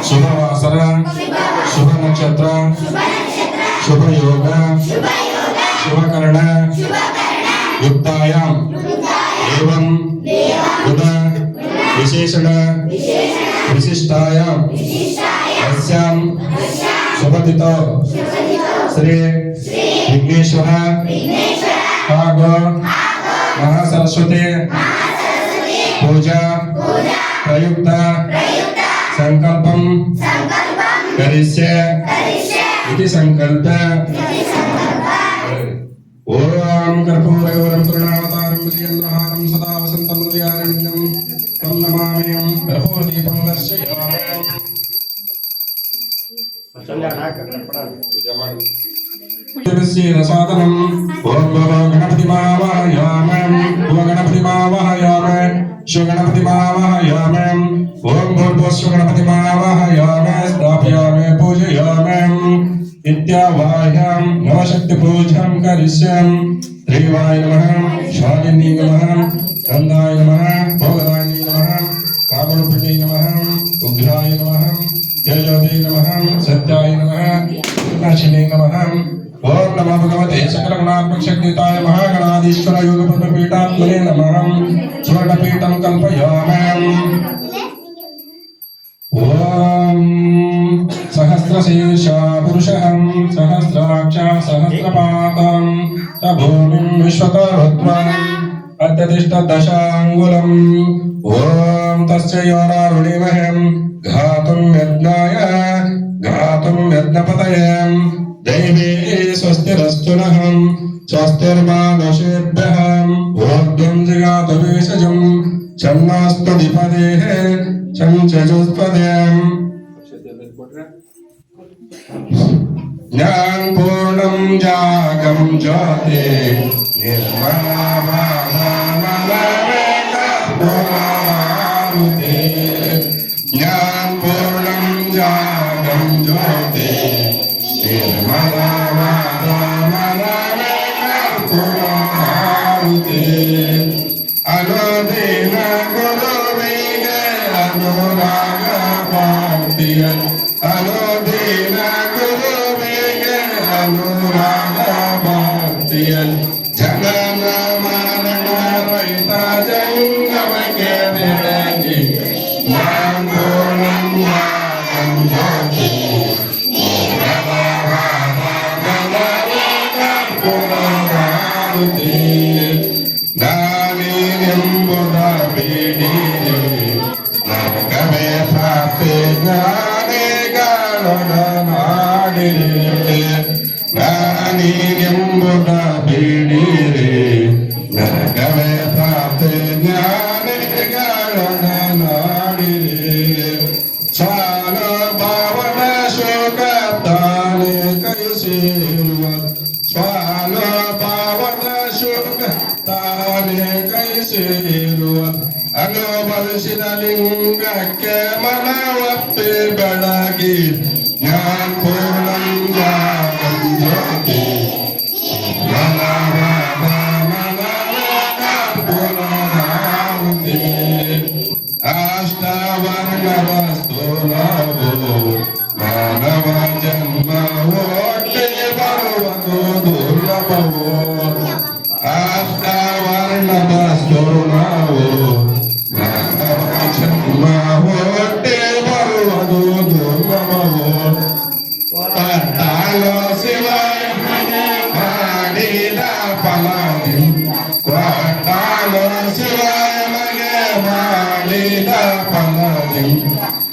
शुभवासर शुभ नक्षत्र शुभ योग शुभकर्ण युक्तायां एवं बुध विशेषण विशिष्टायां अस्यां शुभतिथौ श्री विघ्नेश्वर महासरस्वती पूजा प्रयुक्त संकल्पं करिष्ये इति संकल्प ओम कर्पूरगौरं करुणावतारं विजयेन्द्रहारं सदा वसन्तं हृदयारण्यं तं नमामि कर्पूरदीपं दर्शयामि रसादनम् ओम गणपतिमावाहयामि ओम गणपतिमावाहयामि शिवगणपतिमावाहयामि ओम भूर्भुवस्वगणपतिमावाहयामि स्थापयामि पूजयामि इत्यावाह्यां नवशक्तिपूजां करिष्यामि श्रीवाय नमः शालिनी नमः गन्धाय नमः भोगदाय नमः कामरूपिणे नमः उग्राय नमः तेजोदे नमः सत्याय नमः नाशिने नमः ओम नमो भगवते सकलगुणात्मक शक्तिताय महागणाधीश्वर योगपीठात्मने नमः स्वर्णपीठं कल्पयामि ओम सहस्रशीर्षा पुरुषः सहस्राक्षा सहस्रपादं स भूमिं विश्वकर्त्वम् अत्यतिष्ठदशाङ्गुलम् ओम तस्य योरारुणिमहं घातुं यज्ञपतये दैवे स्वस्तिरस्तु नः स्वस्तिर्मानुषेभ्यः ऊर्ध्वं जगातु भेषजं छन्नास्तु द्विपदेः छं चतुष्पदे ज्ञानपूर्णं जागं ज्योते निर्मलामारुते ज्ञानपूर्णं जागं ज्योते निर्मलामारुते अनुदीन गुरुवेग अनुराग भक्तिय अनुदीन गुरुवेग अनुराग भक्तिय जनन मरण रहित जंगम के निरंगी ज्ञान पूर्णं ज्ञानं ज्योति ಲಿಂಗಕ್ಕೆ ಮನವಪ್ಪೆ ಬೆಳಗಿ ಜ್ಞಾನ ಪೂರ್ಣಂ ಜಾಗಂ ಜ್ಯೋತಿ ಅಷ್ಟವರ್ಣವಸ್ತು ನಾವು ಮಾನವ ಜನ್ಮ ಒಟ್ಟೆ ಬರುವುದು ದುರ್ಲಭವು ಅಷ್ಟವರ್ಣವಸ್ತು ನಾವು ಹೊಟ್ಟೆ ಬರುವುದು ದುರ್ಲಭವು ಪಟ್ಟಾಲೋ ಶಿವಾಯ ಮಾಡಿದ ಫಲಾನಿ ಪಟ್ಟಾಲೋ ಶಿವಾಯ ಮಗೆ ಮಾಡಿದ ಫಲಾನಿ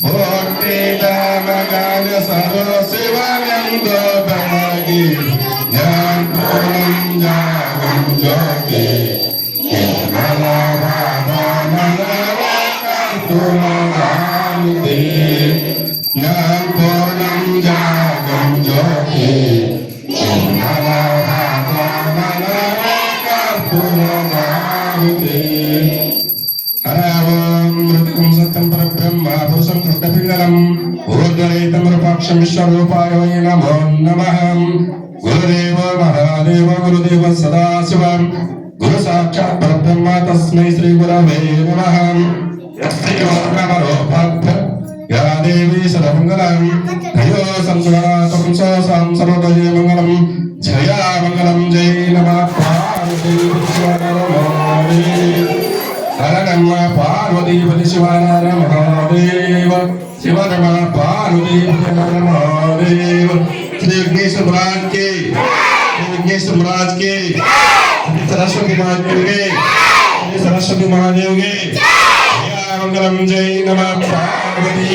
ಹುಟ್ಟಿದ ಮಗನ ಸರ್ವ ಶಿವನೆಂದು ಬೆಳಗಿ ಜ್ಞಾನ ಪೂರ್ಣಂ ಜಾಗಂ ಜ್ಯೋತಿ ज्ञान पूर्णं जागं ज्योति साक्ष विश्वरूपाय वै नमो नमः। गुरुदेव महादेव गुरुदेव सदाशिव गुरु साक्षात् परब्रह्म तस्मै श्री गुरवे नमः। यस्यो नमरोपद्ध या देवी सर्वमङ्गलं हयो संस्वरातं सोऽसां सर्वदये मङ्गलं जया मङ्गलं जय नमः पार्वती हर नमः पार्वती शिवाय महादेव शिव नमः पार्वती महादेव। श्री विघ्नेश्वर महाराज के विघ्नेश्वर महाराज के सरस्वती महादेव के सरस्वती महादेव के मंगलम जय नमः पार्वती